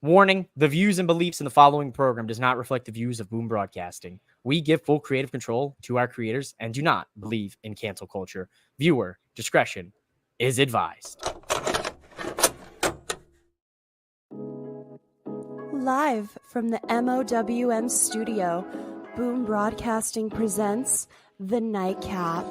Warning, the views and beliefs in the following program does not reflect the views of Boom Broadcasting. We give full creative control to our creators and do not believe in cancel culture. Viewer discretion is advised. Live from the MOWM studio, Boom Broadcasting presents The Nightcap.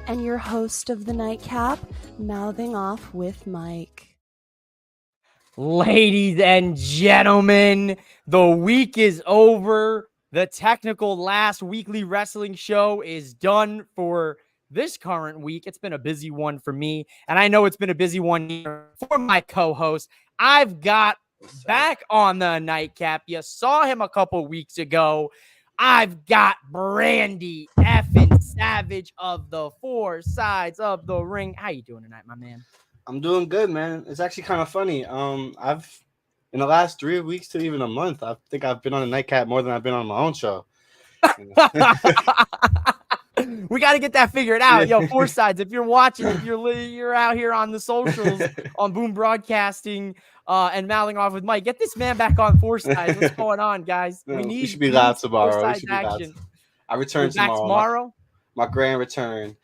And your host of The Nightcap, mouthing off with Mike. Ladies and gentlemen, the week is over. The technical last weekly wrestling show is done for this current week. It's been a busy one for me, and I know it's been a busy one here for my co-host. I've got back on the Nightcap. You saw him a couple weeks ago. I've got Brandy effing Savage of the Four Sides of the Ring. How you doing tonight, my man? I'm doing good, man. It's actually kind of funny. I've in the last 3 weeks to even a month, I think I've been on the Nightcap more than I've been on my own show. We got to get that figured out. Yo, Four Sides, if you're watching, if you're out here on the socials, on Boom Broadcasting, and mouthing off with Mike, get this man back on Four Sides. What's going on, guys? No, we should be live tomorrow. We should be live. I return tomorrow. My grand return.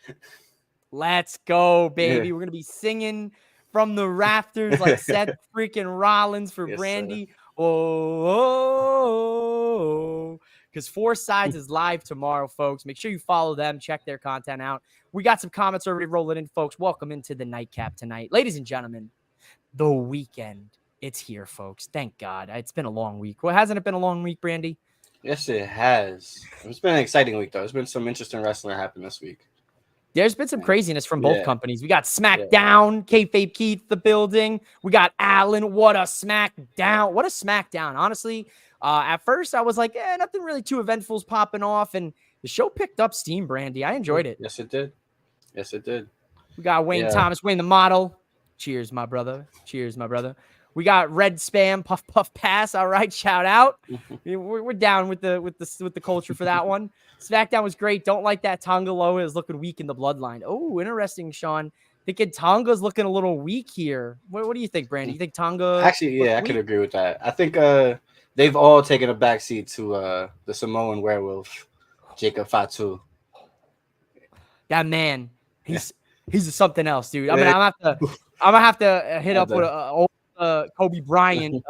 Let's go, baby. Yeah. We're going to be singing from the rafters like Seth freaking Rollins for Brandy. Sir. Oh, because Four Sides is live tomorrow, folks. Make sure you follow them. Check their content out. We got some comments already rolling in, folks. Welcome into the Nightcap tonight. Ladies and gentlemen, the weekend. It's here, folks. Thank God. It's been a long week. Well, hasn't it been a long week, Brandy? Yes, it has. It's been an exciting week, though. There's been some interesting wrestling happen this week. There's been some craziness from both companies. We got Smackdown, Kayfabe Keith, the building. We got Allen. What a Smackdown. What a Smackdown. Honestly, at first I was like, nothing really too eventful is popping off. And the show picked up steam, Brandy. I enjoyed it. Yes, it did. Yes, it did. We got Wayne Thomas, Wayne the model. Cheers, my brother. Cheers, my brother. We got Red Spam, Puff Puff Pass. All right, shout out. We're down with the culture for that one. Smackdown was great. Don't like that Tonga Loa is looking weak in the bloodline. Oh, interesting, Sean. Thinking Tonga's looking a little weak here. What do you think, Brandy? You think Tonga? Actually, I could agree with that. I think they've all taken a backseat to the Samoan werewolf, Jacob Fatu. That man, he's something else, dude. I mean, I'm gonna have to hit up with a Kobe Bryant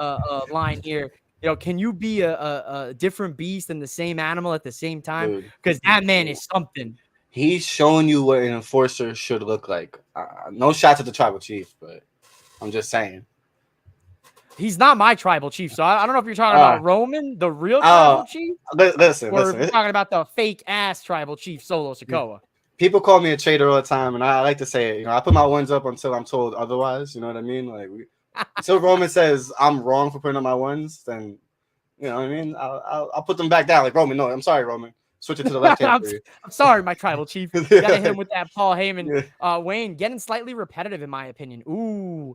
line here. You know, can you be a different beast and the same animal at the same time? Because that man is something. He's showing you what an enforcer should look like. No shots at the tribal chief, but I'm just saying. He's not my tribal chief, so I don't know if you're talking about Roman, the real tribal chief. Listen. We're talking about the fake ass tribal chief, Solo Sikoa. People call me a traitor all the time, and I like to say it. You know, I put my ones up until I'm told otherwise. You know what I mean? Like, until Roman says I'm wrong for putting up my ones, then you know what I mean. I'll put them back down. Like Roman, no, I'm sorry, Roman. Switch it to the left hand. I'm sorry, my tribal chief. You gotta hit him with that Paul Heyman. Wayne getting slightly repetitive in my opinion. Ooh,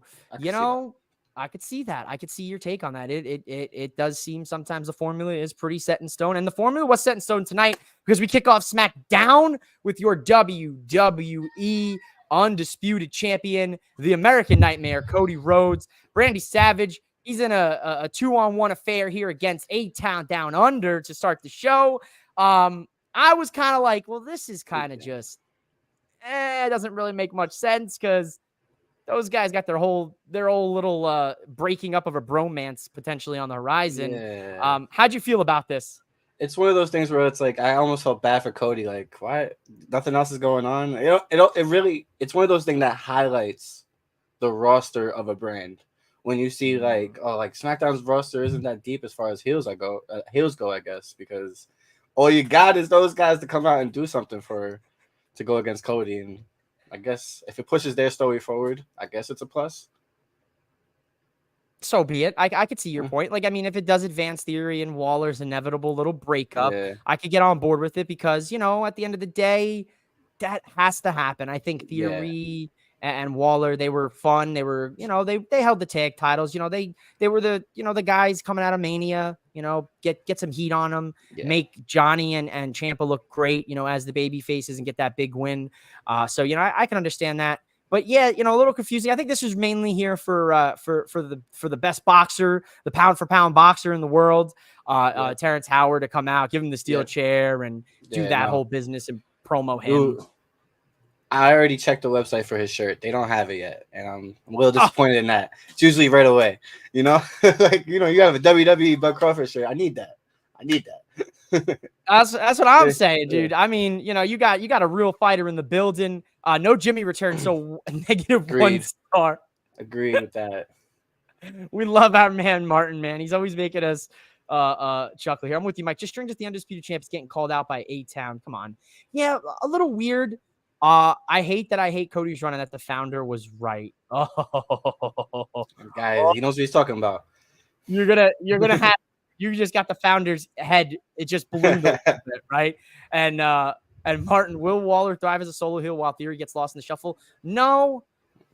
I could see that. I could see your take on that. It does seem sometimes the formula is pretty set in stone, and the formula was set in stone tonight because we kick off SmackDown with your WWE Undisputed Champion, the American Nightmare, Cody Rhodes. Brandy Savage, he's in a 2-on-1 affair here against A-Town Down Under to start the show. I was kind of like, well, this is kind of just, it doesn't really make much sense because those guys got their whole little breaking up of a bromance potentially on the horizon. Yeah. How'd you feel about this? It's one of those things where it's like I almost felt bad for Cody. Like, why? Nothing else is going on. It's one of those things that highlights the roster of a brand. When you see like SmackDown's roster isn't that deep as far as heels go, I guess, because all you got is those guys to come out and do something to go against Cody. And I guess if it pushes their story forward, I guess it's a plus. So be it. I could see your point. Like, I mean, if it does advance Theory and Waller's inevitable little breakup, I could get on board with it because, you know, at the end of the day, that has to happen. I think Theory and Waller, they were fun. They were, they held the tag titles. They were the guys coming out of Mania, get some heat on them, make Johnny and Ciampa look great, as the baby faces and get that big win. So, I can understand that. But yeah, a little confusing. I think this was mainly here for the best boxer, the pound for pound boxer in the world, Terrence Howard, to come out, give him the steel chair and do that whole business and promo him. Ooh, I already checked the website for his shirt. They don't have it yet, and I'm a little disappointed in that. It's usually right away, you have a WWE Bud Crawford shirt. I need that. That's what I'm saying, dude. I mean, you got a real fighter in the building. No Jimmy return, so -1 star. Agreed with that. We love our man Martin, man. He's always making us chuckle here. I'm with you, Mike. Just strange that the undisputed champ is getting called out by A-Town. Come on. Yeah, a little weird. I hate Cody's run and that the founder was right. Oh, guys, he knows what he's talking about. You're gonna have you just got the founder's head. It just ballooned a little bit, right? And Martin, will Waller thrive as a solo heel while Theory gets lost in the shuffle? No,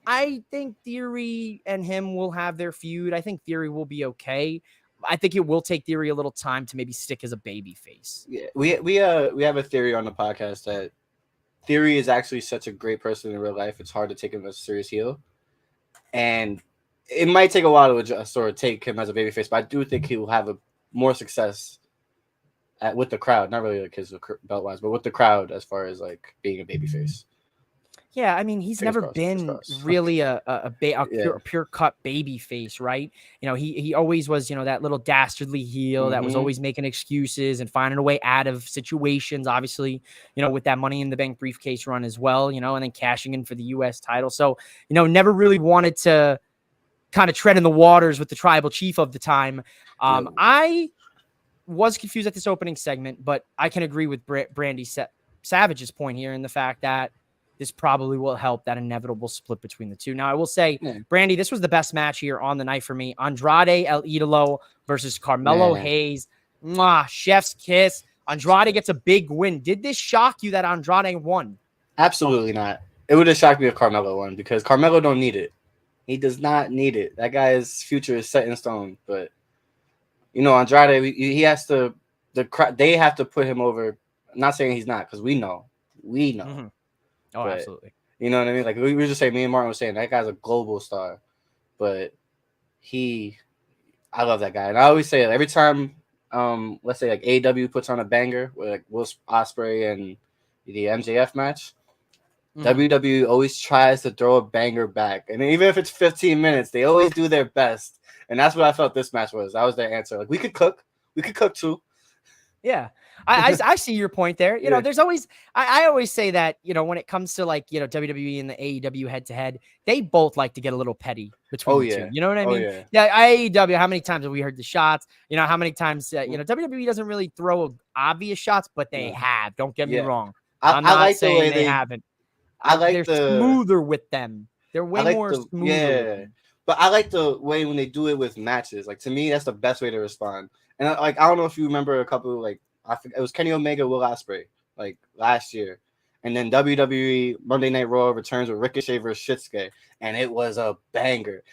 I think Theory and him will have their feud. I think Theory will be okay. I think it will take Theory a little time to maybe stick as a baby face. Yeah, we have a theory on the podcast that Theory is actually such a great person in real life. It's hard to take him as a serious heel, and it might take a while to sort of take him as a babyface. But I do think he will have more success with the crowd, not really like his belt wise, but with the crowd as far as like being a babyface. Yeah, I mean, he's never been really a pure cut baby face, right? He always was, that little dastardly heel that was always making excuses and finding a way out of situations, obviously, with that Money in the Bank briefcase run as well, and then cashing in for the U.S. title. So, never really wanted to kind of tread in the waters with the tribal chief of the time. I was confused at this opening segment, but I can agree with Brandy Savage's point here in the fact that this probably will help that inevitable split between the two. Now, I will say, Brandy, this was the best match here on the night for me. Andrade El Idolo versus Carmelo Hayes. Mwah, chef's kiss. Andrade gets a big win. Did this shock you that Andrade won? Absolutely not. It would have shocked me if Carmelo won because Carmelo don't need it. He does not need it. That guy's future is set in stone. But, Andrade, he has to – they have to put him over. I'm not saying he's not because we know. Mm-hmm. Oh, but, absolutely. You know what I mean? Like we were just saying, me and Martin were saying that guy's a global star, but I love that guy. And I always say every time, let's say like AEW puts on a banger with like Will Ospreay and the MJF match, WWE always tries to throw a banger back. And even if it's 15 minutes, they always do their best. And that's what I felt this match was. That was their answer. Like we could cook too. Yeah. I see your point there. There's always, I always say that, when it comes to like, WWE and the AEW head to head, they both like to get a little petty between the two. You know what I mean? AEW, how many times have we heard the shots? How many times, WWE doesn't really throw obvious shots, but they have. Don't get me wrong. I'm not like saying the way they haven't. They're smoother with them. They're way more smoother. Yeah. But I like the way when they do it with matches. Like, to me, that's the best way to respond. And like, I don't know if you remember a couple, like, it was Kenny Omega, Will Ospreay, like last year. And then WWE Monday Night Raw returns with Ricochet versus Shinsuke. And it was a banger.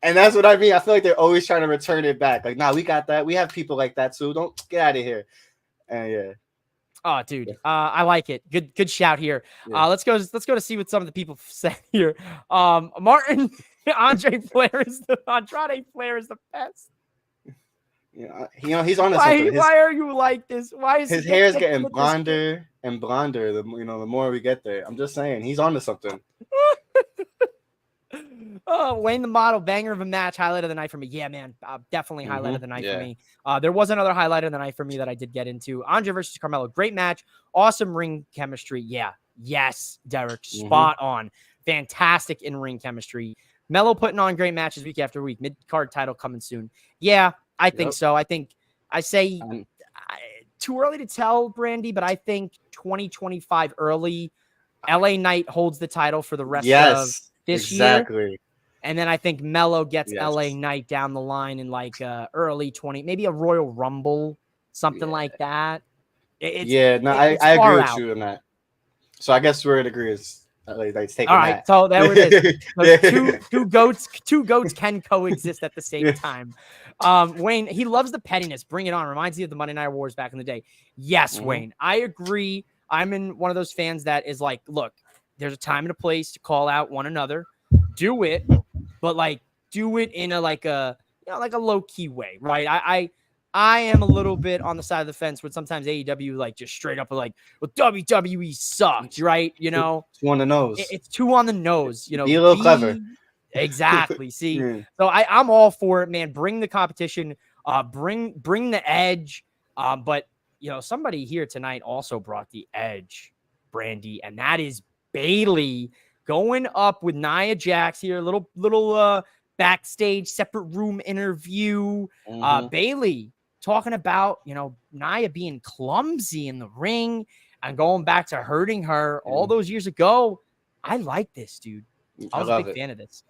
And that's what I mean. I feel like they're always trying to return it back. Like, we got that. We have people like that too. Don't get out of here. And yeah. Oh, dude. I like it. Good shout here. Yeah. Let's go to see what some of the people said here. Martin, Andrade Flair is the best. He's on to something. Why are you like this? Why is his hair is getting blonder and blonder? The more we get there. I'm just saying he's on to something. Oh, Wayne the Model, banger of a match, highlight of the night for me. Yeah, man, definitely highlight of the night for me. There was another highlight of the night for me that I did get into. Andre versus Carmelo, great match, awesome ring chemistry. Yeah, yes, Derek, spot on, fantastic in ring chemistry. Melo putting on great matches week after week. Mid card title coming soon. Yeah. I think so. I say too early to tell, Brandy, but I think 2025 early, LA Knight holds the title for the rest of this year. And then I think Melo gets LA Knight down the line in like early 20, maybe a Royal Rumble, something like that. I agree with you on that. So I guess we're in agreement. Like taking All right, that. so there it is. So two goats can coexist at the same time. Wayne, he loves the pettiness. Bring it on. Reminds you of the Monday Night Wars back in the day. Yes, Wayne, I agree. I'm in one of those fans that is like, look, there's a time and a place to call out one another. Do it, but like do it in a like a low key way, right? I am a little bit on the side of the fence with sometimes AEW like just straight up like, well, WWE sucked, right? You know, too on the nose. It's too on the nose. You know, be a little clever. Exactly. See, so I'm all for it, man. Bring the competition. Bring the edge. But you know, somebody here tonight also brought the edge, Brandy, and that is Bailey going up with Nia Jax here. Little backstage separate room interview. Bailey talking about, you know, Nia being clumsy in the ring and going back to hurting her all those years ago. I like this, dude. I was a big fan of this.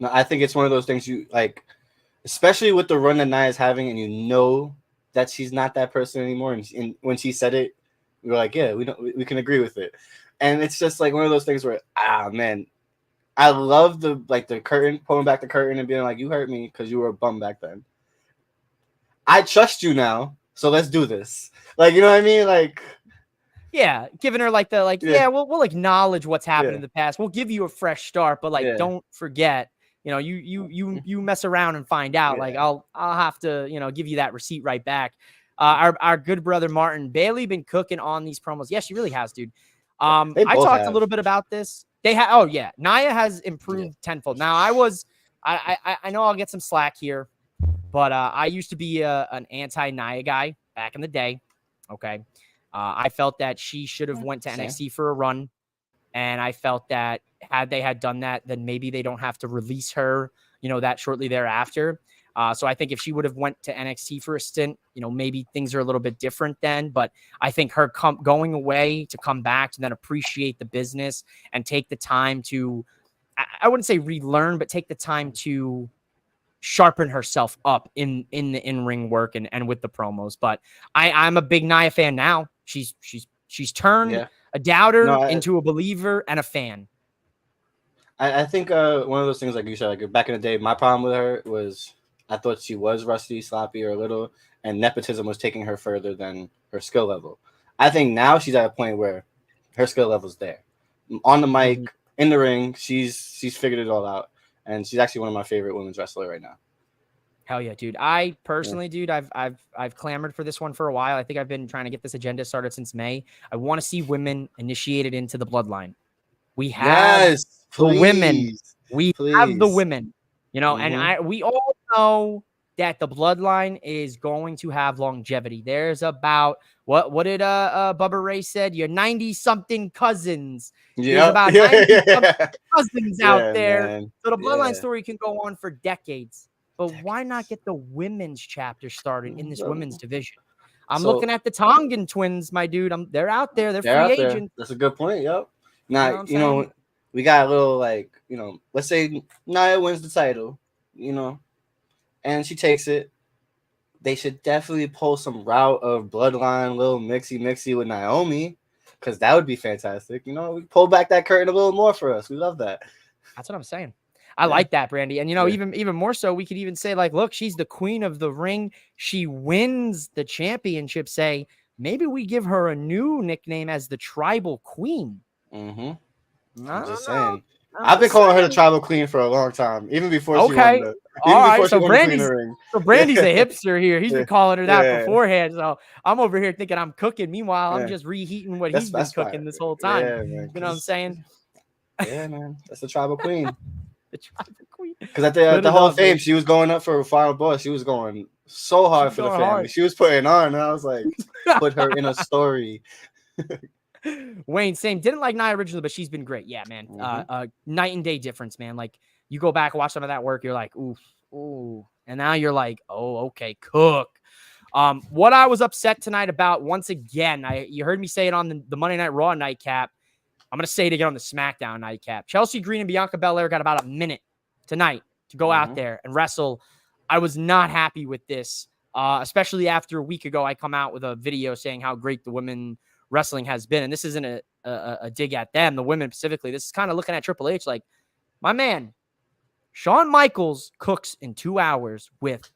No, I think it's one of those things you like, especially with the run that Nia's having, and you know that she's not that person anymore. And when she said it, we were like, yeah, we can agree with it. And it's just like one of those things where, man, I love the curtain, pulling back the curtain and being like, you hurt me because you were a bum back then. I trust you now, so let's do this. Like, you know what I mean? Like, yeah, giving her like the we'll acknowledge what's happened in the past. We'll give you a fresh start, but like don't forget, you know, you mess around and find out. Like I'll have to, you know, give you that receipt right back. Our good brother Martin, Bailey been cooking on these promos. Yes, she really has, dude. I talked a little bit about this. Nia has improved tenfold. Now I know I'll get some slack here, but I used to be an anti-Nia guy back in the day. Okay. I felt that she should have went to NXT for a run. And I felt that had they had done that, then maybe they don't have to release her, you know, that shortly thereafter. So I think if she would have went to NXT for a stint, you know, maybe things are a little bit different then. But I think her going away to come back to then appreciate the business and take the time to, I wouldn't say relearn, but take the time to sharpen herself up in the in-ring work and with the promos. But I'm a big Nia fan now. She's turned a doubter into a believer and a fan. I think one of those things, like you said, like back in the day, my problem with her was I thought she was rusty, sloppy, or a little, and nepotism was taking her further than her skill level. I think now she's at a point where her skill level's there. On the mic, in the ring, she's figured it all out, and she's actually one of my favorite women's wrestlers right now. Hell yeah, dude. I personally, dude, I've clamored for this one for a while. I think I've been trying to get this agenda started since May. I want to see women initiated into the bloodline. We have the women. We have the women, you know, and we all know that the bloodline is going to have longevity. There's about what did Bubba Ray said? Your 90-something cousins. There's about 90-something cousins out there. Man. So the bloodline story can go on for decades. But why not get the women's chapter started in this women's division? I'm looking at the Tongan twins, my dude. They're out there. They're free agents. That's a good point. Yep. Now, you know, we got a little like, you know, let's say Nia wins the title, you know, and she takes it. They should definitely pull some route of bloodline, little mixy with Naomi, because that would be fantastic. You know, we pull back that curtain a little more for us. We love that. That's what I'm saying. I like that, Brandy. And, you know, even more so, we could even say, like, look, she's the queen of the ring. She wins the championship. Say, maybe we give her a new nickname as the Tribal Queen. I'm just saying. I've been calling her the Tribal Queen for a long time, even before she won the, all right, so Brandy's a hipster here. He's been calling her that beforehand. So I'm over here thinking I'm cooking. Meanwhile, I'm just reheating what he's been cooking this whole time. Man, you know what I'm saying? Yeah, man. That's the Tribal Queen. The Tribal Queen. Because at the Hall of Fame, she was going up for a final boss. She was going so hard for the family. Hard. She was putting on. And I was like, put her in a story. Wayne, same. Didn't like Nia originally, but she's been great. Yeah, man. Night and day difference, man. Like you go back and watch some of that work, you're like, ooh. And now you're like, oh, okay, cook. What I was upset tonight about, once again, you heard me say it on the Monday Night Raw nightcap. I'm going to say it again on the SmackDown nightcap. Chelsea Green and Bianca Belair got about a minute tonight to go out there and wrestle. I was not happy with this, especially after a week ago, I come out with a video saying how great the women wrestling has been. And this isn't a dig at them, the women specifically. This is kind of looking at Triple H like, my man, Shawn Michaels cooks in 2 hours with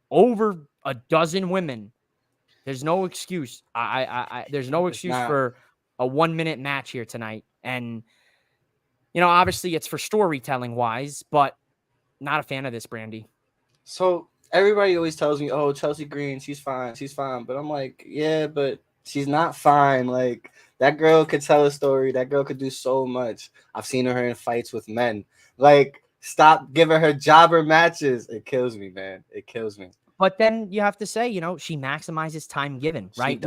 over a dozen women. There's no excuse. There's no excuse for a 1 minute match here tonight. And, obviously it's for storytelling wise, but not a fan of this, Brandy. So everybody always tells me, oh, Chelsea Green, she's fine. But I'm like, yeah, but she's not fine. Like, that girl could tell a story. That girl could do so much. I've seen her in fights with men. Like, stop giving her jobber matches. It kills me, man. It kills me. But then you have to say, she maximizes time given, right?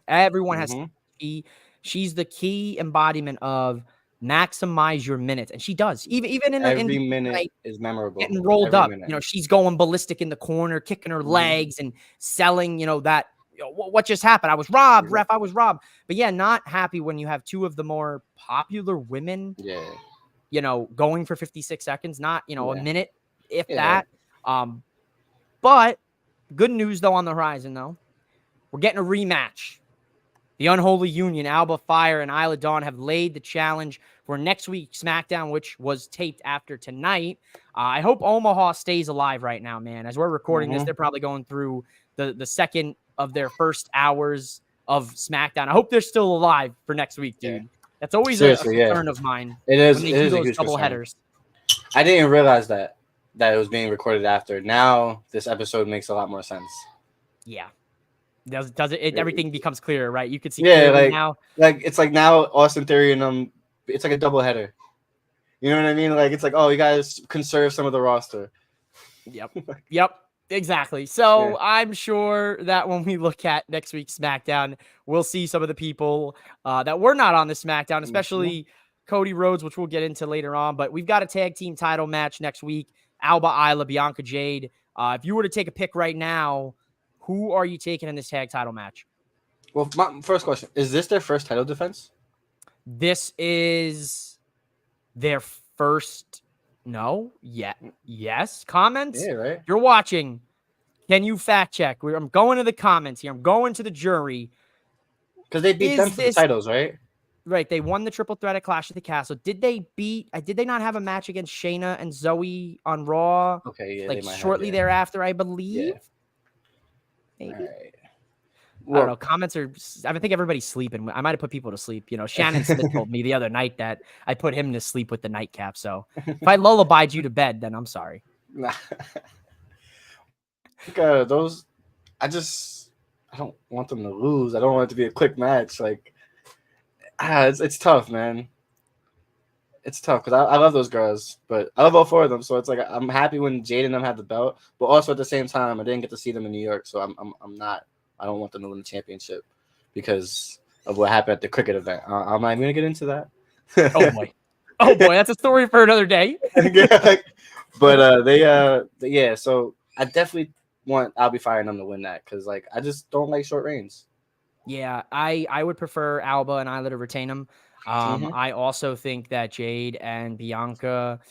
Everyone has, she's the key embodiment of maximize your minutes. And she does. Even in every minute is memorable. Getting rolled up. She's going ballistic in the corner, kicking her legs and selling, that, what just happened? I was robbed, ref. I was robbed. But yeah, not happy when you have two of the more popular women, going for 56 seconds, not, a minute, if that. But good news, though, on the horizon, though. We're getting a rematch. The Unholy Union, Alba Fire and Isla Dawn, have laid the challenge for next week's SmackDown, which was taped after tonight. I hope Omaha stays alive right now, man. As we're recording this, they're probably going through the second of their first hours of SmackDown. I hope they're still alive for next week, dude. That's always a concern of mine. It is. When it they is do a those huge double concern. headers. I didn't realize that it was being recorded after. Now this episode makes a lot more sense. Yeah. Does it? Everything becomes clearer, right? You can see now. Like it's like now Austin Theory and it's like a double header. You know what I mean? Like it's like, oh, you guys conserve some of the roster. Yep. Exactly. So I'm sure that when we look at next week's SmackDown, we'll see some of the people that were not on the SmackDown, especially Cody Rhodes, which we'll get into later on. But we've got a tag team title match next week. Alba, Isla, Bianca, Jade. If you were to take a pick right now, who are you taking in this tag title match? Well, my first question, is this their first title defense? This is their first. No. Yeah. Yes. Comments? Yeah, right. You're watching. Can you fact check? I'm going to the comments here. I'm going to the jury. Because they beat them for the titles, right? Right. They won the triple threat at Clash at the Castle. Did they not have a match against Shayna and Zoe on Raw? Okay, yeah. Like shortly thereafter, I believe. Yeah. Maybe. Right. I don't know. Comments are. I think everybody's sleeping. I might have put people to sleep. Shannon Smith told me the other night that I put him to sleep with the nightcap. So if I lullabied you to bed, then I'm sorry. Those, I don't want them to lose. I don't want it to be a quick match. Like, it's tough, man. It's tough because I love those girls, but I love all four of them. So it's like I'm happy when Jade and them have the belt, but also at the same time, I didn't get to see them in New York, so I'm not. I don't want them to win the championship because of what happened at the cricket event. I'm not even gonna get into that. Oh boy, that's a story for another day. But so I definitely want I'll be firing them to win that because like I just don't like short reigns. Yeah, I would prefer Alba and Isla to retain them. I also think that Jade and Bianca,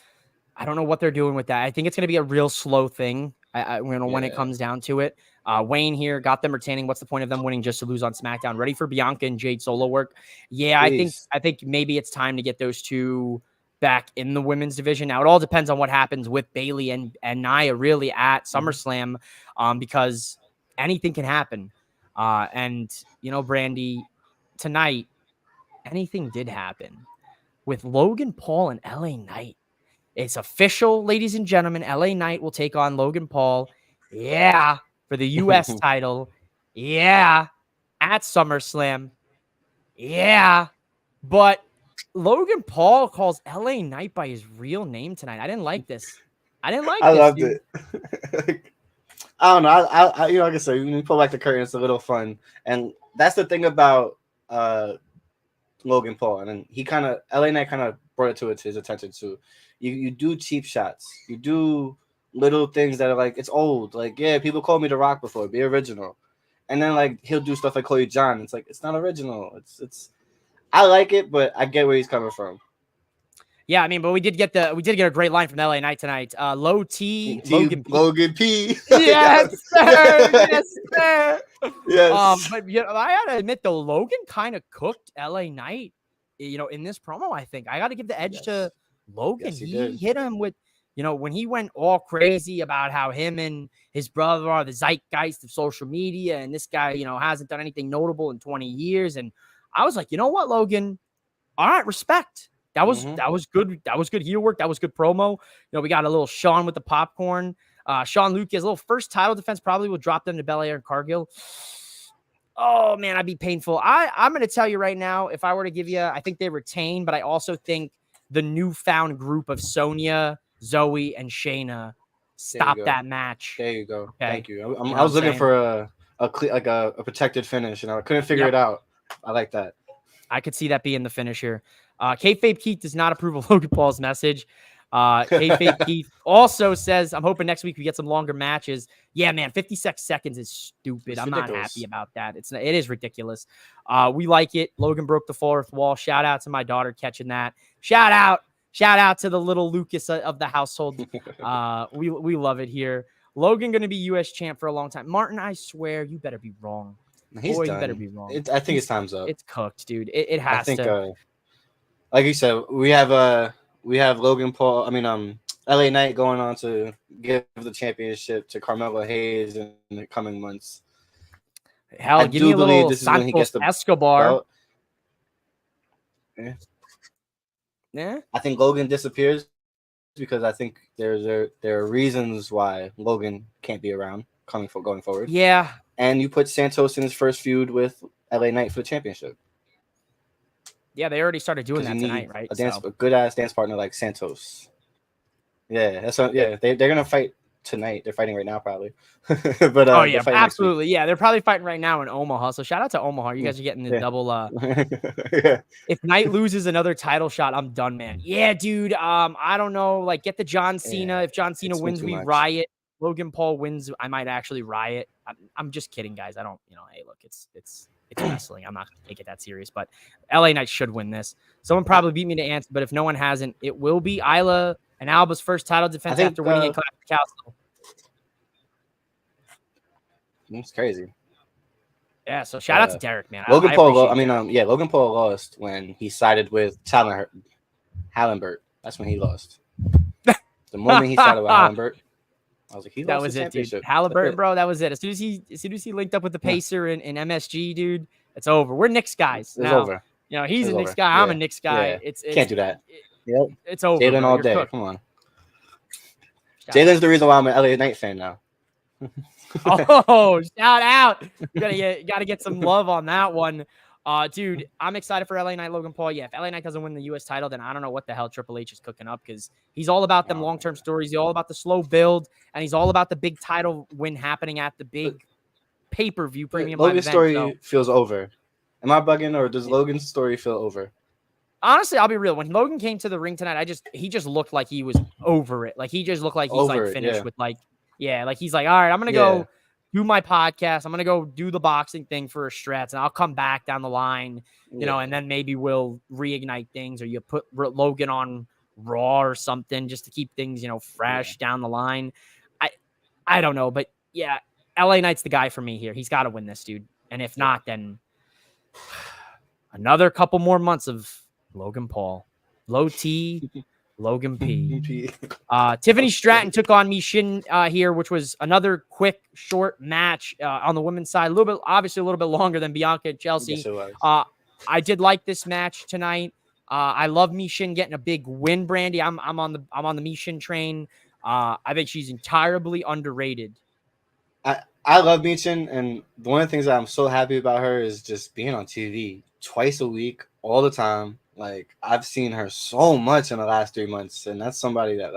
I don't know what they're doing with that. I think it's going to be a real slow thing. When it comes down to it. Wayne here got them retaining. What's the point of them winning just to lose on SmackDown? Ready for Bianca and Jade solo work? Yeah, Please. I think maybe it's time to get those two back in the women's division. Now it all depends on what happens with Bayley and Nia really at SummerSlam, because anything can happen. And Brandy, tonight anything did happen with Logan Paul and LA Knight. It's official, ladies and gentlemen. LA Knight will take on Logan Paul. Yeah, for the U.S. title. Yeah, at SummerSlam. Yeah, but Logan Paul calls LA Knight by his real name tonight. I didn't like this. I loved it. I don't know. I like I said, when you pull back the curtain, it's a little fun, and that's the thing about Logan Paul. And then LA Knight kind of brought it to his attention too. You do cheap shots. You do little things that are like, it's old. Like, yeah, people called me The Rock before. Be original. And then like he'll do stuff like call you John. It's like it's not original. It's I like it, but I get where he's coming from. Yeah, I mean, but we did get a great line from LA Knight tonight. Low T, Logan P. Yes, sir. Yes, sir. Yes. But I gotta admit though, Logan kind of cooked LA Knight in this promo, I think I got to give the edge to Logan. Yes, he hit him with, when he went all crazy about how him and his brother are the zeitgeist of social media, and this guy, hasn't done anything notable in 20 years. And I was like, you know what, Logan? All right, respect. That was good. That was good heel work. That was good promo. We got a little Sean with the popcorn. Sean Lucas, a little first title defense, probably will drop them to Belair and Cargill. Oh man, I'd be painful. I'm going to tell you right now, if I were to give you, I think they retain, but I also think the newfound group of Sonya, Zoe, and Shayna stop that match. There you go. Okay? Thank you. I was looking for a protected finish, and I couldn't figure it out. I like that. I could see that being the finish here. Kayfabe Keith does not approve of Logan Paul's message. Kayfabe Keith also says, I'm hoping next week we get some longer matches. Yeah, man, 56 seconds is stupid. It's I'm ridiculous. Not happy about that. It is ridiculous. We like it. Logan broke the fourth wall. Shout out to my daughter catching that. Shout out to the little Lucas of the household. We love it here. Logan going to be U.S. champ for a long time. Martin, I swear, you better be wrong. He's done. You better be wrong. I think his time's up. It's cooked, dude. It has to. Like you said, we have Logan Paul. LA Knight going on to give the championship to Carmelo Hayes in the coming months. Hell, give me a little Santos Escobar. Yeah. I think Logan disappears because I think there are reasons why Logan can't be around going forward. Yeah. And you put Santos in his first feud with LA Knight for the championship. Yeah, they already started doing that tonight, right? A good ass dance partner like Santos. Yeah, that's what, yeah. They're gonna fight tonight. They're fighting right now, probably. But oh yeah, absolutely. Yeah, they're probably fighting right now in Omaha. So shout out to Omaha. You guys are getting the double. Yeah. If Knight loses another title shot, I'm done, man. Yeah, dude. I don't know. Like, get the John Cena. Yeah, if John Cena wins, we riot. Logan Paul wins, I might actually riot. I'm just kidding, guys. I don't. Hey, look, it's wrestling. I'm not going to take it that serious, but LA Knight should win this. Someone probably beat me to answer, but if no one hasn't, it will be Isla and Alba's first title defense after winning at Clash of the Castle. It's crazy. Yeah, so shout out to Derek, man. Logan Paul lost when he sided with Hallenberg. That's when he lost. The moment he sided with Hallenberg, I was like, that was it, dude. Halliburton, bro, that was it. As soon as he linked up with the Pacer in MSG, dude, it's over. We're Knicks guys. It's over. He's a Knicks guy. Yeah. I'm a Knicks guy. Yeah. Can't do that. It's over. Jalen all day. Come on. Jalen's the reason why I'm an LA Knight fan now. Oh, shout out. You gotta get some love on that one. Dude, I'm excited for LA Knight, Logan Paul. Yeah, if LA Knight doesn't win the U.S. title, then I don't know what the hell Triple H is cooking up, because he's all about them long-term stories. He's all about the slow build, and he's all about the big title win happening at the big pay-per-view premium live event. Logan's story feels over. Am I bugging, or does Logan's story feel over? Honestly, I'll be real. When Logan came to the ring tonight, he just looked like he was over it. Like, he just looked like he's finished with he's like, all right, I'm gonna go do my podcast. I'm going to go do the boxing thing for a stretch, and I'll come back down the line, and then maybe we'll reignite things, or you put Logan on Raw or something just to keep things, fresh down the line. I don't know, but yeah, LA Knight's the guy for me here. He's got to win this, dude. And if not, then another couple more months of Logan Paul. Low T, Logan P. Tiffany Stratton took on Mi Shin here, which was another quick, short match on the women's side. Obviously a little bit longer than Bianca and Chelsea. Yes, it was. I did like this match tonight. I love Mi Shin getting a big win, Brandy. I'm on the Mi Shin train. I think she's entirely underrated. I love Mi Shin, and one of the things that I'm so happy about her is just being on TV twice a week, all the time. Like, I've seen her so much in the last 3 months, and that's somebody that,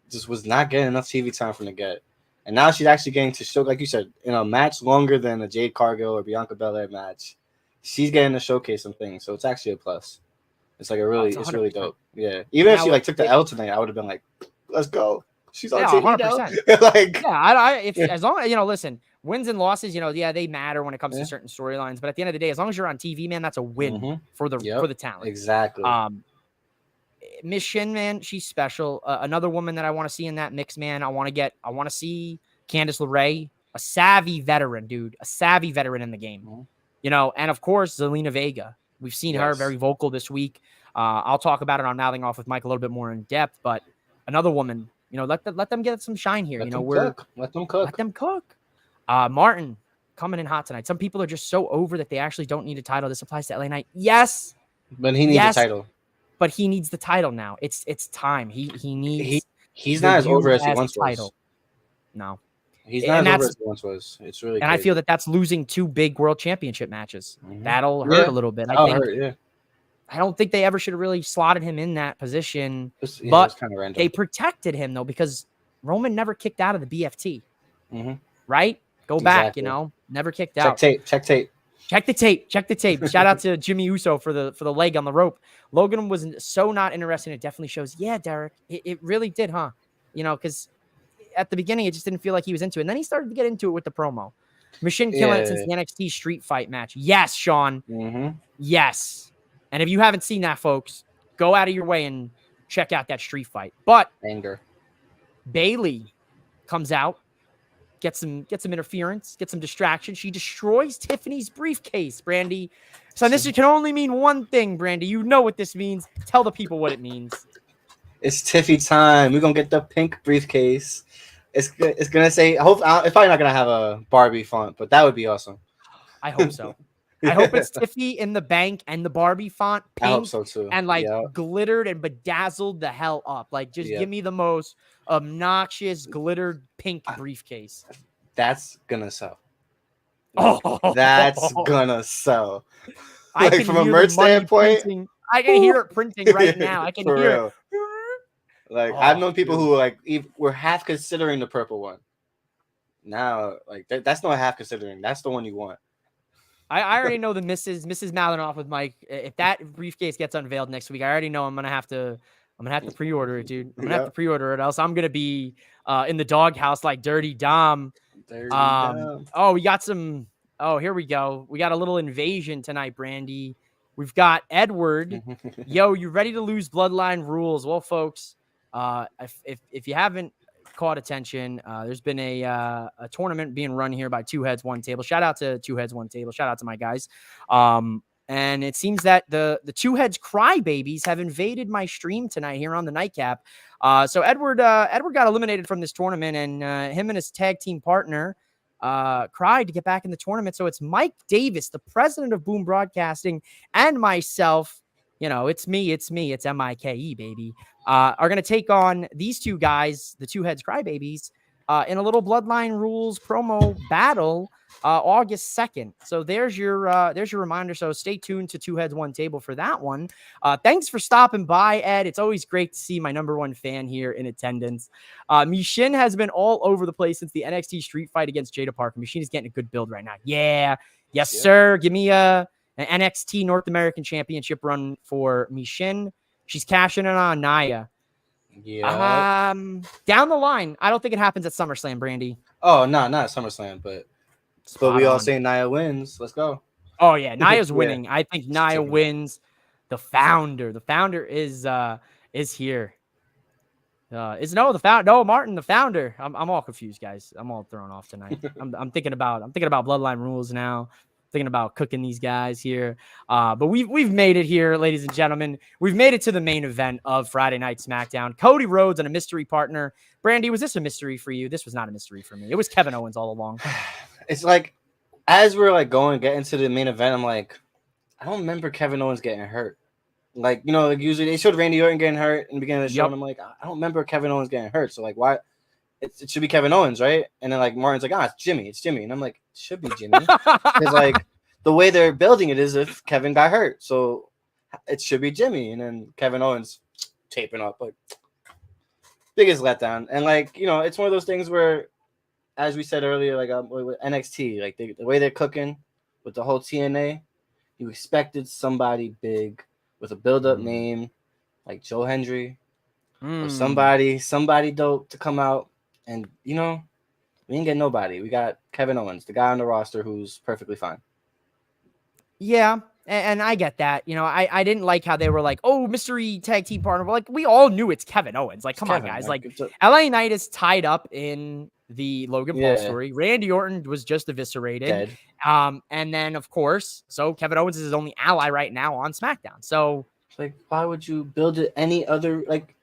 just was not getting enough TV time for her to get. And now she's actually getting to show, like you said, in a match longer than a Jade Cargill or Bianca Belair match, she's getting to showcase some things. So it's actually a plus. It's it's really dope. Yeah. Even if she took the L tonight, I would have been like, let's go. She's on TV 100%. As long as, listen, wins and losses, they matter when it comes to certain storylines. But at the end of the day, as long as you're on TV, man, that's a win for the talent. Exactly. Miss Shin, man, she's special. Another woman that I want to see in that mix, man. I want to see Candice LeRae, a savvy veteran, dude, a savvy veteran in the game. And of course, Zelina Vega. We've seen her very vocal this week. I'll talk about it on Mouthing Off with Mike a little bit more in depth, but another woman, let them get some shine here. Let them cook. Martin coming in hot tonight. Some people are just so over that they actually don't need a title. This applies to LA Knight. Yes. But he needs a title. But he needs the title now. It's time. He needs. He's not as over as he once was. No. He's not as over as he once was. It's really crazy. I feel that that's losing 2 big world championship matches. Mm-hmm. That'll hurt a little bit. I don't think they ever should have really slotted him in that position. But they protected him, though, because Roman never kicked out of the BFT. Mm-hmm. Right? Go back, never kicked out. Check tape. Check the tape. Shout out to Jimmy Uso for the leg on the rope. Logan was so not interested. It definitely shows. Yeah, Derek, it really did, huh? Because at the beginning, it just didn't feel like he was into it. And then he started to get into it with the promo. Machine killing it since the NXT street fight match. Yes, Sean. Mm-hmm. Yes. And if you haven't seen that, folks, go out of your way and check out that street fight. But Bayley comes out, gets some interference, gets some distraction. She destroys Tiffany's briefcase, Brandy. So this can only mean one thing, Brandy. You know what this means. Tell the people what it means. It's Tiffy time. We're gonna get the pink briefcase. It's gonna say. It's probably not gonna have a Barbie font, but that would be awesome. I hope so. I hope it's Tiffy in the bank and the Barbie font pink. I hope so too. And glittered and bedazzled the hell up. Like just give me the most obnoxious glittered pink briefcase. That's gonna sell. That's gonna sell. Like from a merch standpoint, I can hear it printing right now. I can hear it. Like I've known people who were half considering the purple one. Now, that's not half considering. That's the one you want. I already know the Mrs. Mouthing Off with Mike. If that briefcase gets unveiled next week, I already know I'm gonna have to pre-order it, dude. I'm gonna have to pre-order it, else I'm gonna be in the doghouse like Dirty Dom. Oh, we got some. Oh, here we go. We got a little invasion tonight, Brandy. We've got Edward. Yo, you ready to lose Bloodline rules? Well, folks, if you haven't caught attention, there's been a tournament being run here by Two Heads One Table. Shout out to Two Heads One Table. Shout out to my guys. And it seems that the Two Heads Crybabies have invaded my stream tonight here on the Nightcap. So Edward got eliminated from this tournament, and him and his tag team partner cried to get back in the tournament. So it's Mike Davis, the president of Boom Broadcasting, and myself. It's me, it's Mike, baby. Are going to take on these two guys, the Two Heads Crybabies, in a little Bloodline Rules promo battle August 2nd. So there's your reminder. So stay tuned to Two Heads One Table for that one. Thanks for stopping by, Ed. It's always great to see my number one fan here in attendance. Michin has been all over the place since the NXT street fight against Jada Parker. Michin is getting a good build right now. Yes, sir. Give me an NXT North American Championship run for Michin. She's cashing in on Nia. Yeah. Down the line, I don't think it happens at SummerSlam, Brandy. Oh, no, not at SummerSlam, but we all say Nia wins. Let's go. Oh yeah, Nia's winning. I think Nia wins. The founder is here. Martin, the founder. I'm all confused, guys. I'm all thrown off tonight. I'm thinking about Bloodline Rules now. Thinking about cooking these guys here. But we've made it here, ladies and gentlemen. We've made it to the main event of Friday Night SmackDown. Cody Rhodes and a mystery partner. Brandy, was this a mystery for you? This was not a mystery for me. It was Kevin Owens all along. It's like, as we're getting to the main event, I'm like, I don't remember Kevin Owens getting hurt. Usually they showed Randy Orton getting hurt in the beginning of the show, and I'm like, I don't remember Kevin Owens getting hurt. So why? It should be Kevin Owens, right? And then Martin's like, it's Jimmy. And I'm like, it should be Jimmy. Because the way they're building it is if Kevin got hurt. So it should be Jimmy. And then Kevin Owens taping up. Biggest letdown. And it's one of those things where, as we said earlier, with NXT, the way they're cooking with the whole TNA, you expected somebody big with a build-up name like Joe Hendry or somebody dope to come out. And, we didn't get nobody. We got Kevin Owens, the guy on the roster who's perfectly fine. Yeah, and I get that. I didn't like how they were mystery tag team partner. But we all knew it's Kevin Owens. Come on, guys. LA Knight is tied up in the Logan Paul story. Randy Orton was just eviscerated. Dead. And then, of course, so Kevin Owens is his only ally right now on SmackDown. So, like, why would you build it any other, like,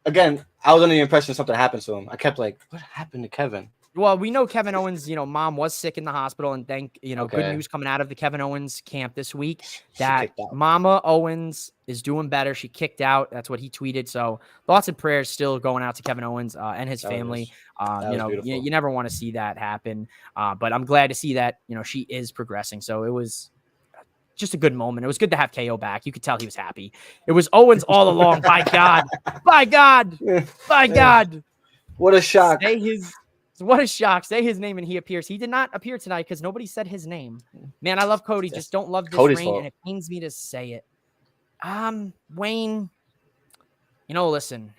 again, I was under the impression something happened to him. I kept like, what happened to Kevin? Well, we know Kevin Owens, mom was sick in the hospital, and good news coming out of the Kevin Owens camp this week that Mama Owens is doing better. She kicked out. That's what he tweeted. So thoughts and prayers still going out to Kevin Owens and his family. You never want to see that happen. But I'm glad to see that, she is progressing. So it was just a good moment. It was good to have KO back. You could tell he was happy. It was Owens all along. By God. By God. By God. What a shock. What a shock. Say his name and he appears. He did not appear tonight because nobody said his name. Man, I love Cody. Just don't love this reign, and it pains me to say it. Wayne, listen,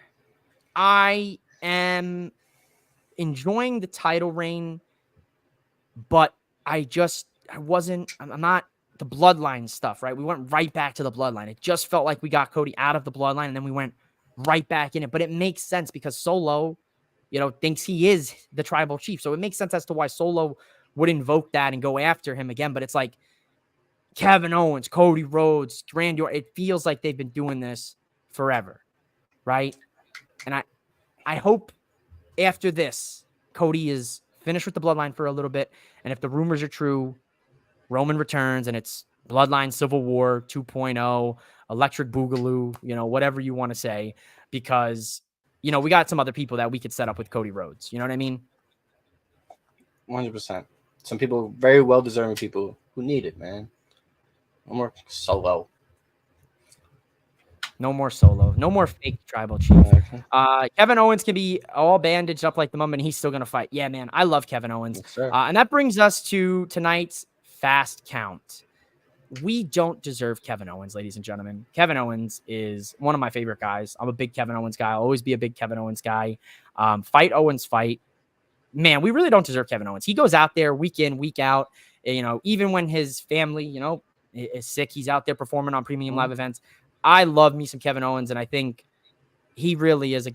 I am enjoying the title reign, but I'm not the bloodline stuff, right? We went right back to the bloodline. It just felt like we got Cody out of the bloodline, and then we went right back in it. But it makes sense because Solo, thinks he is the tribal chief. So it makes sense as to why Solo would invoke that and go after him again. But it's like Kevin Owens, Cody Rhodes, Randy Orton, it feels like they've been doing this forever, right? And I hope after this, Cody is finished with the bloodline for a little bit. And if the rumors are true, Roman returns and it's Bloodline Civil War 2.0, Electric Boogaloo, whatever you want to say, because we got some other people that we could set up with Cody Rhodes. You know what I mean? 100%. Some people, very well-deserving people who need it, man. No more Solo. No more Solo. No more fake tribal chief. Kevin Owens can be all bandaged up like the moment he's still going to fight. Yeah, man. I love Kevin Owens. Yes, and that brings us to tonight's Fast Count. We don't deserve Kevin Owens, ladies and gentlemen. Kevin Owens is one of my favorite guys. I'm a big Kevin Owens guy. I'll always be a big Kevin Owens guy. Fight Owens fight. Man, we really don't deserve Kevin Owens. He goes out there week in, week out. Even when his family, is sick, he's out there performing on premium live events. I love me some Kevin Owens, and I think he really is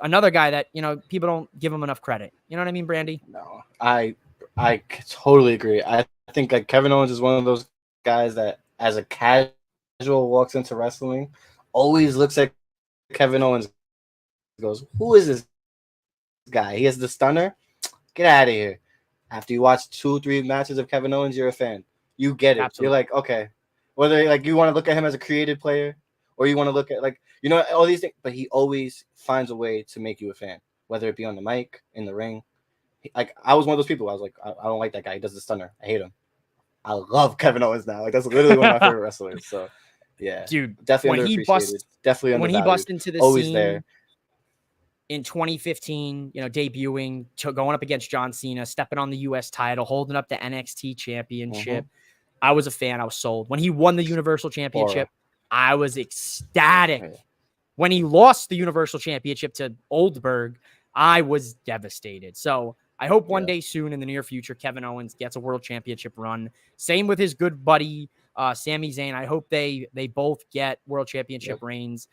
another guy that, people don't give him enough credit. You know what I mean, Brandy? No, I totally agree. I think like Kevin Owens is one of those guys that as a casual walks into wrestling, always looks at Kevin Owens, goes, who is this guy? He has the stunner. Get out of here. After you watch 2-3 matches of Kevin Owens, you're a fan. You get it. Absolutely. You're like, okay. Whether like you want to look at him as a creative player or you want to look at all these things, but he always finds a way to make you a fan, whether it be on the mic, in the ring. Like I was one of those people. I was like, I don't like that guy. He does the stunner. I hate him. I love Kevin Owens now. Like that's literally one of my favorite wrestlers. So yeah, dude, definitely underappreciated. Definitely undervalued. When he bust into the always scene there in 2015, debuting, going up against John Cena, stepping on the U.S. title, holding up the NXT championship. I was a fan. I was sold. When he won the Universal Championship, I was ecstatic. Yeah. When he lost the Universal Championship to Oldberg, I was devastated. So I hope one day soon in the near future, Kevin Owens gets a world championship run. Same with his good buddy, Sami Zayn. I hope they both get world championship reigns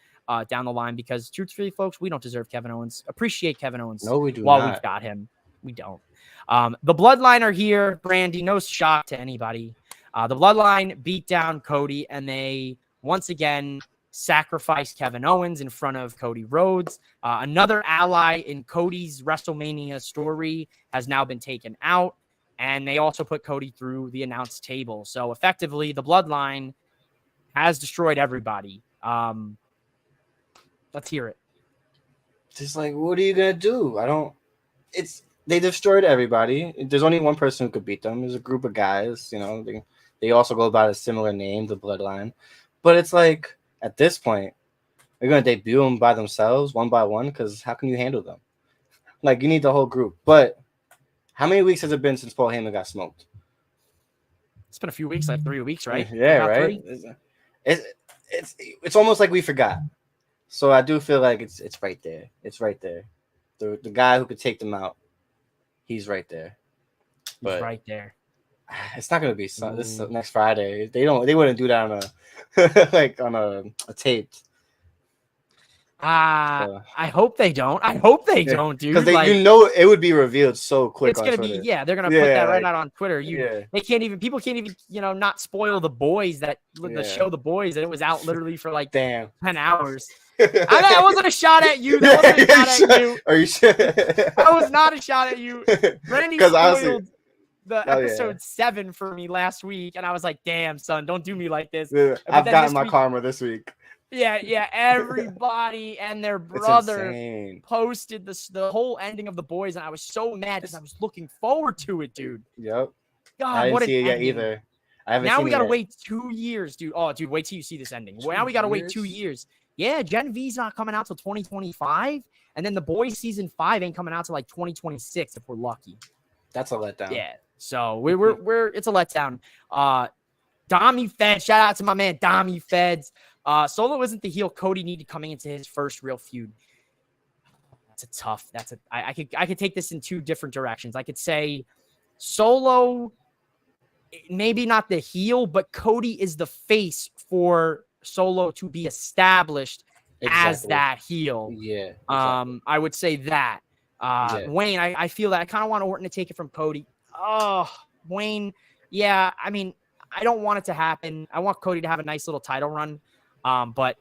down the line because truthfully, folks, we don't deserve Kevin Owens. Appreciate Kevin Owens. No, we do while not. We've got him. We don't. The Bloodline are here, Brandy. No shock to anybody. The Bloodline beat down Cody, and they once again sacrificed Kevin Owens in front of Cody Rhodes. Another ally in Cody's WrestleMania story has now been taken out, and they also put Cody through the announce table. So effectively, the Bloodline has destroyed everybody. Let's hear it. Just like, what are you gonna do? They destroyed everybody. There's only one person who could beat them. There's a group of guys, they also go by a similar name, the Bloodline. But it's like, at this point, they're going to debut them by themselves, one by one, because how can you handle them? Like, you need the whole group. But how many weeks has it been since Paul Heyman got smoked? It's been a few weeks, like 3 weeks, right? Yeah, right? It's almost like we forgot. So I do feel like it's right there. It's right there. The guy who could take them out, he's right there. But he's right there. It's not gonna be this next Friday. They wouldn't do that on a on a tape. I hope they don't. I hope they don't, dude. Because like, it would be revealed so quick. It's gonna Twitter. be they're gonna put that right out on Twitter. People can't even not spoil the boys the show The Boys, and it was out literally for like 10 hours. That wasn't a shot at you. That wasn't a shot at you. Are you sure? That was not a shot at you. Randy spoiled the episode 7 for me last week, and I was like, "Damn, son, don't do me like this." I've gotten my karma this week. Yeah. Everybody and their brother posted the whole ending of The Boys, and I was so mad because I was looking forward to it, dude. Yep. God, I didn't see it yet ending. either. I haven't. Now we gotta wait 2 years, dude. Oh, dude, wait till you see this ending. Now we gotta wait 2 years. Yeah, Gen V's not coming out till 2025, and then The Boys season 5 ain't coming out till like 2026 if we're lucky. That's a letdown. Yeah. So we're it's a letdown. Dami Feds, shout out to my man Dami Feds. Solo isn't the heel Cody needed coming into his first real feud. I could take this in 2 different directions. I could say Solo, maybe not the heel, but Cody is the face for Solo to be established as that heel. Yeah. Exactly. I would say that. Wayne, I feel that I kind of want Orton to take it from Cody. Oh, Wayne. Yeah, I mean, I don't want it to happen. I want Cody to have a nice little title run. But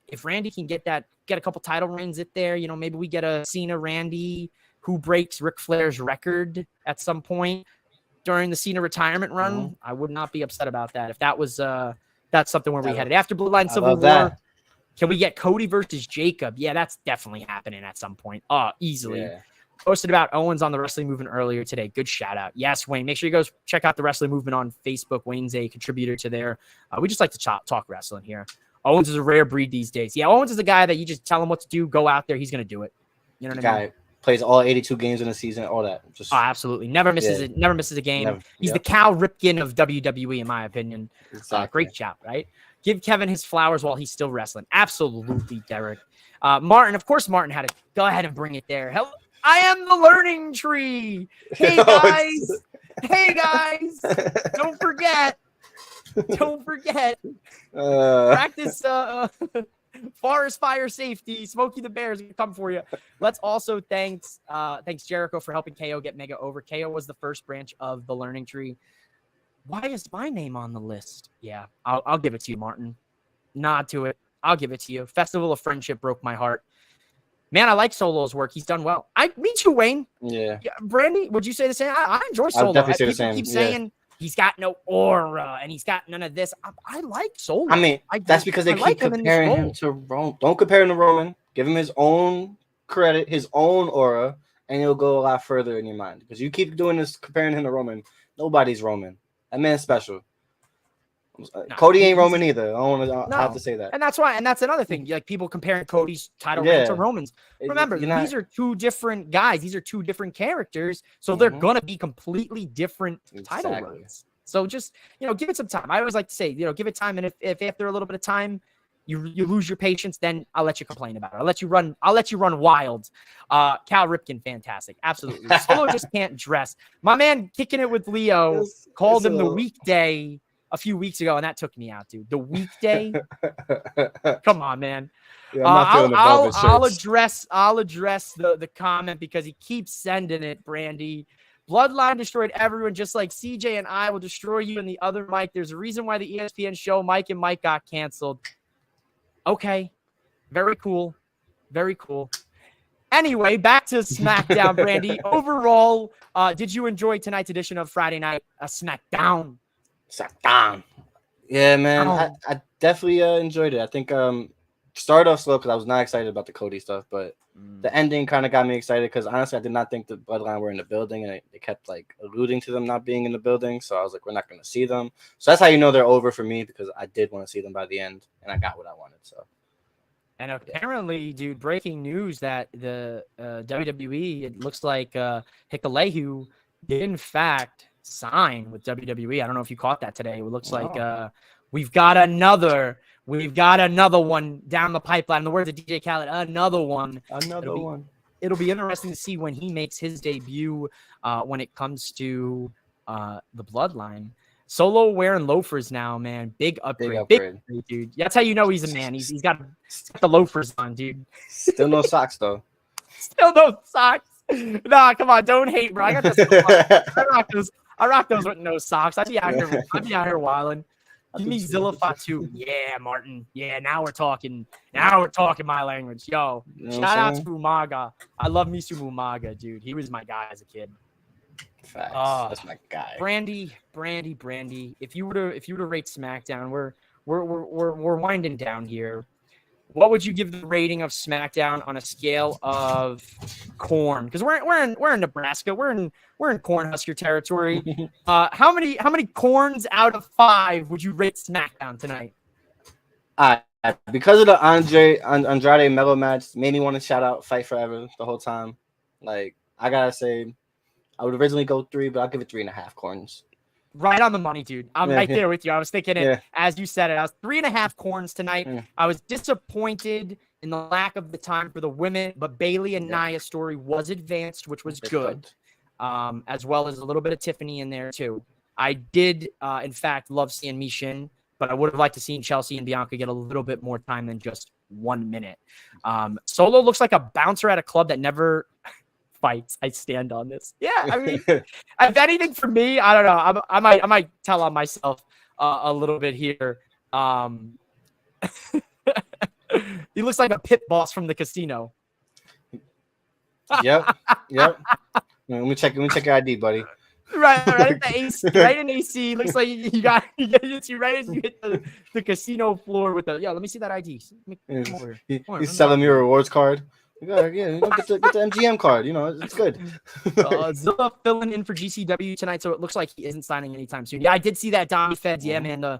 if Randy can get a couple title reigns in there, maybe we get a Cena Randy who breaks Ric Flair's record at some point during the Cena retirement run. Mm-hmm. I would not be upset about that. If that was that's something where we headed after Bloodline Civil War. Can we get Cody versus Jacob? Yeah, that's definitely happening at some point. Easily. Yeah. Posted about Owens on the Wrestling Movement earlier today. Good shout out. Yes, Wayne. Make sure you go check out the Wrestling Movement on Facebook. Wayne's a contributor to there. We just like to talk wrestling here. Owens is a rare breed these days. Yeah, Owens is a guy that you just tell him what to do, go out there, he's going to do it. You know what I mean? Plays all 82 games in a season, all that. Absolutely. Never misses it. Never misses a game. He's the Cal Ripken of WWE, in my opinion. Exactly. Great shout, right? Give Kevin his flowers while he's still wrestling. Absolutely, Derek. Martin, of course, Martin had to go ahead and bring it there. Hello. I am the learning tree. Hey, guys. Hey, guys. Don't forget. Practice forest fire safety. Smokey the Bear is going to come for you. Let's also thanks Jericho for helping KO get Mega over. KO was the first branch of the learning tree. Why is my name on the list? Yeah, I'll give it to you, Martin. Nod to it. I'll give it to you. Festival of Friendship broke my heart. Man, I like Solo's work. He's done well. Me too, Wayne. Yeah. Brandy, would you say the same? I enjoy Solo. I'll definitely say the same. Keep saying he's got no aura and he's got none of this. I like Solo. I mean, that's because they keep comparing him to Roman. Don't compare him to Roman. Give him his own credit, his own aura, and he'll go a lot further in your mind. Because you keep doing this, comparing him to Roman. Nobody's Roman. That man's special. No, Cody ain't Roman either. I don't want to have to say that. And that's why. And that's another thing. Like people comparing Cody's title reign to Roman's. Remember, these are 2 different guys. These are 2 different characters. So they're going to be completely different title runs. So just, give it some time. I always like to say, give it time. And if after a little bit of time, you lose your patience, then I'll let you complain about it. I'll let you run wild. Cal Ripken, fantastic. Absolutely. Solo just can't dress. My man kicking it with Leo called him the weekday a few weeks ago, and that took me out, dude. The weekday? Come on, man. Yeah, I'll address the comment because he keeps sending it, Brandy. Bloodline destroyed everyone, just like CJ and I will destroy you and the other Mike. There's a reason why the ESPN show Mike and Mike got canceled. Okay. Very cool. Very cool. Anyway, back to SmackDown, Brandy. Overall, did you enjoy tonight's edition of Friday Night SmackDown? Yeah, man. I definitely enjoyed it. I think started off slow because I was not excited about the Cody stuff, but the ending kind of got me excited because honestly, I did not think the Bloodline were in the building, and they kept like alluding to them not being in the building. So I was like, we're not going to see them. So that's how you know they're over for me, because I did want to see them by the end, and I got what I wanted. So. And apparently, dude, breaking news that the WWE, it looks like Hikuleo did in fact sign with WWE. I don't know if you caught that today. It looks like we've got another one down the pipeline. In the words of DJ Khaled, another one. It'll be interesting to see when he makes his debut when it comes to the Bloodline. Solo wearing loafers now, man. Big upgrade, dude. That's how you know he's a man. He's got the loafers on, dude. Still no socks though. Still no socks. Nah, come on, don't hate, bro. I got this. I rock those with no socks. I'd be out here wilding. Give me Zilla Fatu. Yeah, Martin. Yeah, now we're talking. Now we're talking my language. Yo, shout out to Umaga. I love Misu Umaga, dude. He was my guy as a kid. Facts. That's my guy. Brandy. If you were to rate SmackDown, we're winding down here. What would you give the rating of SmackDown on a scale of corn? Because we're in Nebraska. We're in Cornhusker territory. How many corns out of 5 would you rate SmackDown tonight? Because of the Andrade Melo match, made me want to shout out Fight Forever the whole time. Like, I gotta say, I would originally go 3, but I'll give it 3.5 corns. Right on the money, dude. I'm right there with you. I was thinking it as you said it. I was 3.5 corns tonight. I was disappointed in the lack of the time for the women, but Bailey and Nia's story was advanced, which was good. As well as a little bit of Tiffany in there too. I did, in fact, love seeing Mishin, but I would have liked to see Chelsea and Bianca get a little bit more time than just 1 minute. Solo looks like a bouncer at a club that never fights. I stand on this. Yeah, I mean, if anything for me, I don't know. I might tell on myself a little bit here. He looks like a pit boss from the casino. Yep. Let me check your ID, buddy. Right in the AC. Right in AC. Looks like you got you right as you hit the casino floor with the. Yeah, let me see that ID. He's selling me a rewards card. You gotta get the MGM card. You know, it's good. Zilla filling in for GCW tonight, so it looks like he isn't signing anytime soon. Yeah, I did see that. Donnie Feds. Yeah, man.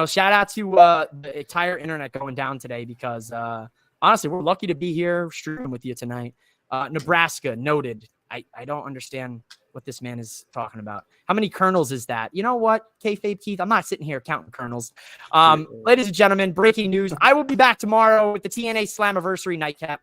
Shout out to the entire internet going down today because honestly, we're lucky to be here streaming with you tonight. Nebraska noted. I don't understand what this man is talking about. How many kernels is that? You know what, Kayfabe Keith? I'm not sitting here counting kernels. Ladies and gentlemen, breaking news. I will be back tomorrow with the TNA Slammiversary Nightcap.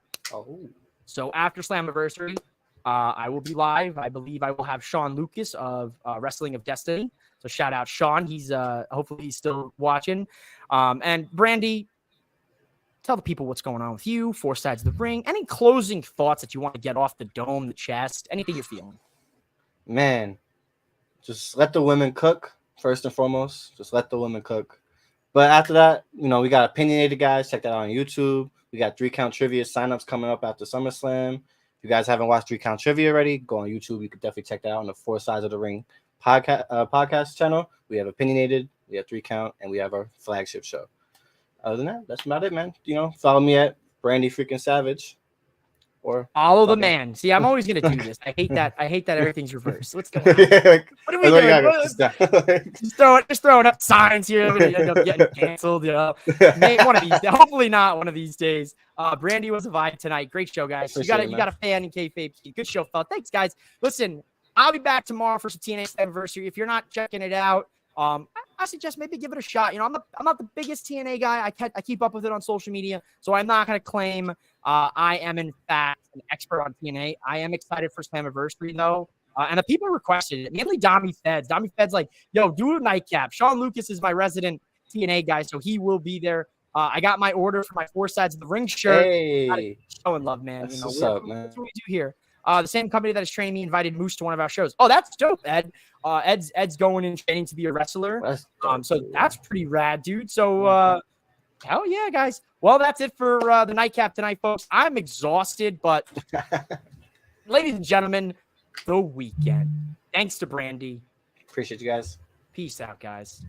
So after Slammiversary, I will be live. I believe I will have Sean Lucas of Wrestling of Destiny. So shout out Sean. He's hopefully he's still watching. And Brandy, tell the people what's going on with you, 4 sides of the ring. Any closing thoughts that you want to get off the dome, the chest, anything you're feeling? Man, just let the women cook first and foremost. Just let the women cook. But after that, we got opinionated guys. Check that out on YouTube. We got 3-count trivia signups coming up after SummerSlam. If you guys haven't watched 3-count trivia already, go on YouTube. You could definitely check that out on the 4 Sides of the Ring podcast channel. We have opinionated, we have 3-count, and we have our flagship show. Other than that, that's about it, man. Follow me at Brandy freaking Savage. Or follow the man. See, I'm always gonna do this. I hate that everything's reversed. What's going on? What are we doing? Just throwing up signs here. I'm gonna end up getting canceled. Maybe one of these. Hopefully not one of these days. Brandy was a vibe tonight. Great show, guys. You got a fan in Kayfabe. Good show, fella. Thanks, guys. Listen, I'll be back tomorrow for some TNA anniversary. If you're not checking it out, I suggest maybe give it a shot. I'm not the biggest TNA guy. I keep up with it on social media, so I'm not going to claim I am in fact an expert on TNA. I am excited for Slammiversary though, and the people requested it. Mainly Dommy Feds. Dommy Feds like, yo, do a nightcap. Sean Lucas is my resident TNA guy, so he will be there. I got my order for my 4 Sides of the Ring shirt. Hey, showing love, man. What's up, man? That's what we do here. The same company that is training me invited Moose to one of our shows. Oh, that's dope, Ed. Ed's going in training to be a wrestler. So that's pretty rad, dude. So hell yeah, guys. Well, that's it for the nightcap tonight, folks. I'm exhausted, but ladies and gentlemen, the weekend. Thanks to Brandy. Appreciate you guys. Peace out, guys.